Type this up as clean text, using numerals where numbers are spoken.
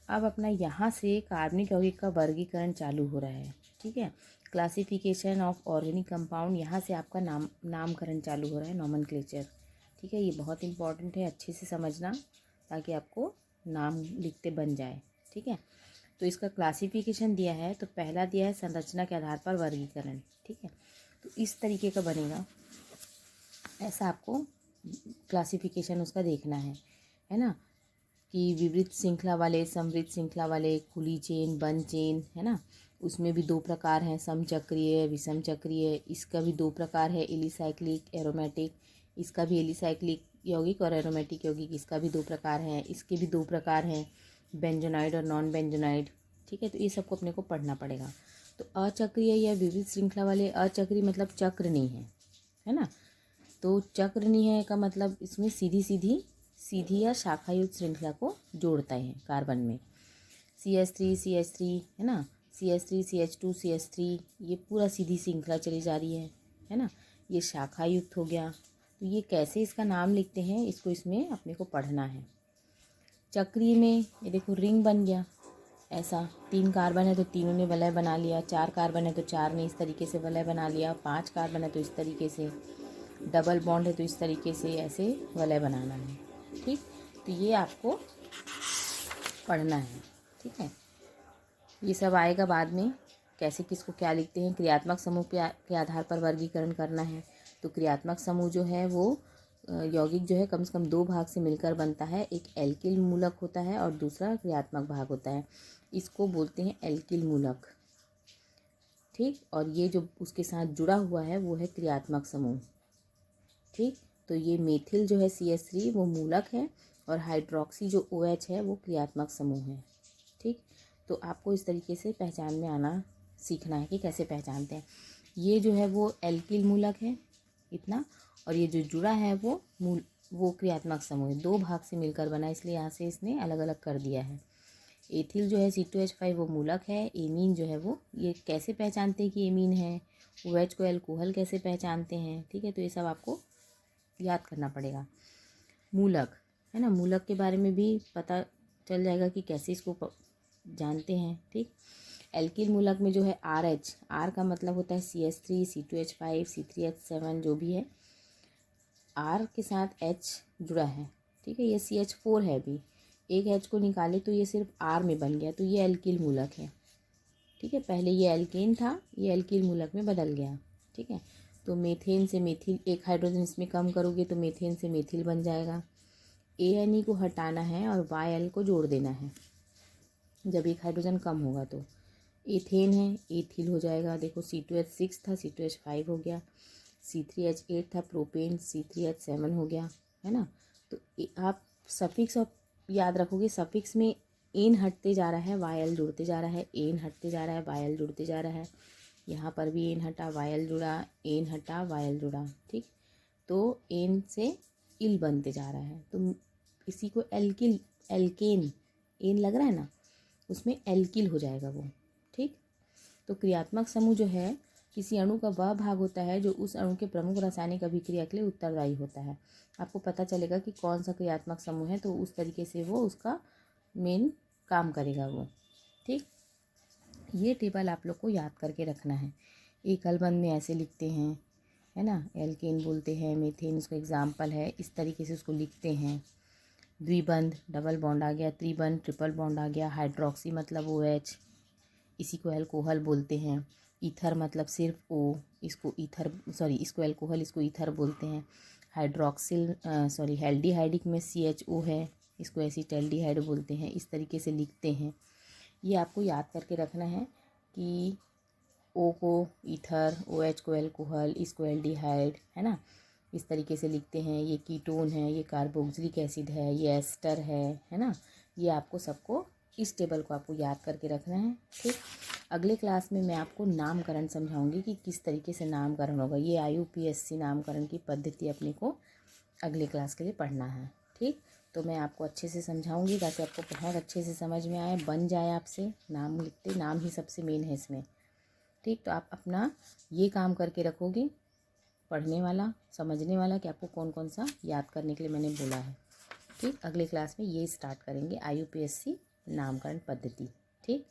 अब अपना यहाँ से कार्बनिक यौगिक का वर्गीकरण चालू हो रहा है। ठीक है, क्लासिफिकेशन ऑफ ऑर्गेनिक कंपाउंड, यहाँ से आपका नामकरण चालू हो रहा है, नॉमेनक्लेचर। ठीक है, ये बहुत इंपॉर्टेंट है, अच्छे से समझना ताकि आपको नाम लिखते बन जाए। ठीक है, तो इसका क्लासिफिकेशन दिया है, तो पहला दिया है संरचना के आधार पर वर्गीकरण। ठीक है, तो इस तरीके का बनेगा, ऐसा आपको क्लासिफिकेशन उसका देखना है ना, कि विवृत श्रृंखला वाले, समवृत श्रृंखला वाले, खुली चेन, बंद चेन, है ना। उसमें भी 2 प्रकार हैं, समचक्रीय, विषम चक्रीय। इसका भी 2 प्रकार है, एलिसाइक्लिक, एरोमेटिक। इसका भी एलिसाइक्लिक यौगिक और एरोमेटिक यौगिक, इसका भी 2 प्रकार हैं। इसके भी 2 प्रकार हैं, बेंजोनाइड और नॉन बेंजोनाइड। ठीक है, तो ये सबको अपने को पढ़ना पड़ेगा। तो अचक्रीय या विवृत श्रृंखला वाले, अचक्रीय मतलब चक्र नहीं है ना। तो चक्र नहीं है का मतलब इसमें सीधी या शाखायुक्त श्रृंखला को जोड़ता है कार्बन में। CH3 है ना, CH3 CH2 CH3, ये पूरा सीधी श्रृंखला चली जा रही है ना। ये शाखायुक्त हो गया। तो ये कैसे इसका नाम लिखते हैं, इसको इसमें अपने को पढ़ना है। चक्रीय में ये देखो रिंग बन गया, ऐसा 3 कार्बन है तो तीनों ने वलय बना लिया, 4 कार्बन है तो 4 ने इस तरीके से वलय बना लिया, 5 कार्बन है तो इस तरीके से, डबल बॉन्ड है तो इस तरीके से ऐसे वलय बनाना है। ठीक, तो ये आपको पढ़ना है। ठीक है, ये सब आएगा बाद में, कैसे किसको क्या लिखते हैं। क्रियात्मक समूह के आधार पर वर्गीकरण करना है। तो क्रियात्मक समूह जो है वो यौगिक जो है कम से कम 2 भाग से मिलकर बनता है। एक एल्किल मूलक होता है और दूसरा क्रियात्मक भाग होता है, इसको बोलते हैं एल्किल मूलक। ठीक, और ये जो उसके साथ जुड़ा हुआ है वो है क्रियात्मक समूह। ठीक, तो ये मेथिल जो है CH3 वो मूलक है और हाइड्रोक्सी जो OH है वो क्रियात्मक समूह है। ठीक, तो आपको इस तरीके से पहचान में आना सीखना है कि कैसे पहचानते हैं। ये जो है वो एल्किल मूलक है इतना, और ये जो जुड़ा है वो क्रियात्मक समूह है। 2 भाग से मिलकर बना, इसलिए यहाँ से इसने अलग अलग कर दिया है। एथिल जो है C2H5 वो मूलक है। एमीन जो है वो, ये कैसे पहचानते हैं कि एमीन है। OH को एल्कोहल कैसे पहचानते हैं। ठीक है, तो ये सब आपको याद करना पड़ेगा। मूलक है ना, मूलक के बारे में भी पता चल जाएगा कि कैसे इसको जानते हैं। ठीक, एल्किल मूलक में जो है RH, R का मतलब होता है CH3 C2H5 C3H7 जो भी है, R के साथ H जुड़ा है। ठीक है, ये CH4 है, अभी एक H को निकाले तो ये सिर्फ R में बन गया, तो ये एल्किल मूलक है। ठीक है, पहले ये एल्केन था, ये एल्किल मूलक में बदल गया। ठीक है, तो मेथेन से मेथिल, एक हाइड्रोजन इसमें कम करोगे तो मेथेन से मेथिल बन जाएगा। ANE को हटाना है और YL को जोड़ देना है जब एक हाइड्रोजन कम होगा। तो एथेन है, एथिल हो जाएगा। देखो C2H6 था, C2H5 हो गया। C3H8 था, प्रोपेन, C3H7 हो गया, है ना। तो आप सफिक्स और याद रखोगे, सफिक्स में एन हटते जा रहा है, YL जुड़ते जा रहा है, एन हटते जा रहा है, YL जुड़ते जा रहा है। यहाँ पर भी एन हटा, YL जुड़ा, एन हटा, YL जुड़ा। ठीक, तो एन से इल बनते जा रहा है, तो इसी को एल्किल, एल्केन, एन लग रहा है ना, उसमें एल्किल हो जाएगा वो। ठीक, तो क्रियात्मक समूह जो है किसी अणु का वह भाग होता है जो उस अणु के प्रमुख रासायनिक अभिक्रिया के लिए उत्तरदायी होता है। आपको पता चलेगा कि कौन सा क्रियात्मक समूह है, तो उस तरीके से वो उसका मेन काम करेगा वो। ठीक, ये टेबल आप लोग को याद करके रखना है। एकल बंद में ऐसे लिखते हैं, है ना, एल्केन बोलते हैं, मीथेन उसका एग्जाम्पल है, इस तरीके से उसको लिखते हैं। द्विबंध, डबल बॉन्ड आ गया, त्रिबंध, ट्रिपल बॉन्ड आ गया, हाइड्रोक्सी मतलब OH, इसी को एल्कोहल बोलते हैं। ईथर मतलब सिर्फ O, इसको ईथर, सॉरी इसको एल्कोहल, इसको ईथर बोलते हैं। हाइड्रोक्सिल हेल्डिहाइडिक में CHO है, इसको एसिटल्डिहाइड बोलते हैं। इस तरीके से लिखते हैं। ये आपको याद करके रखना है कि O को ईथर, OH को एल्कोहल, इसको एल्डिहाइड, है ना, इस तरीके से लिखते हैं। ये कीटोन है, ये कार्बोक्सिलिक एसिड है, ये एस्टर है ना। ये आपको सबको, इस टेबल को आपको याद करके रखना है। ठीक, अगले क्लास में मैं आपको नामकरण समझाऊंगी कि किस तरीके से नामकरण होगा। ये IUPAC नामकरण की पद्धति अपने को अगले क्लास के लिए पढ़ना है। ठीक, तो मैं आपको अच्छे से समझाऊंगी ताकि आपको बहुत अच्छे से समझ में आए, बन जाए आपसे। नाम लिखते, नाम ही सबसे मेन है इसमें। ठीक, तो आप अपना ये काम करके रखोगे, पढ़ने वाला, समझने वाला, कि आपको कौन कौन सा याद करने के लिए मैंने बोला है। ठीक, अगले क्लास में ये स्टार्ट करेंगे IUPAC नामकरण पद्धति। ठीक।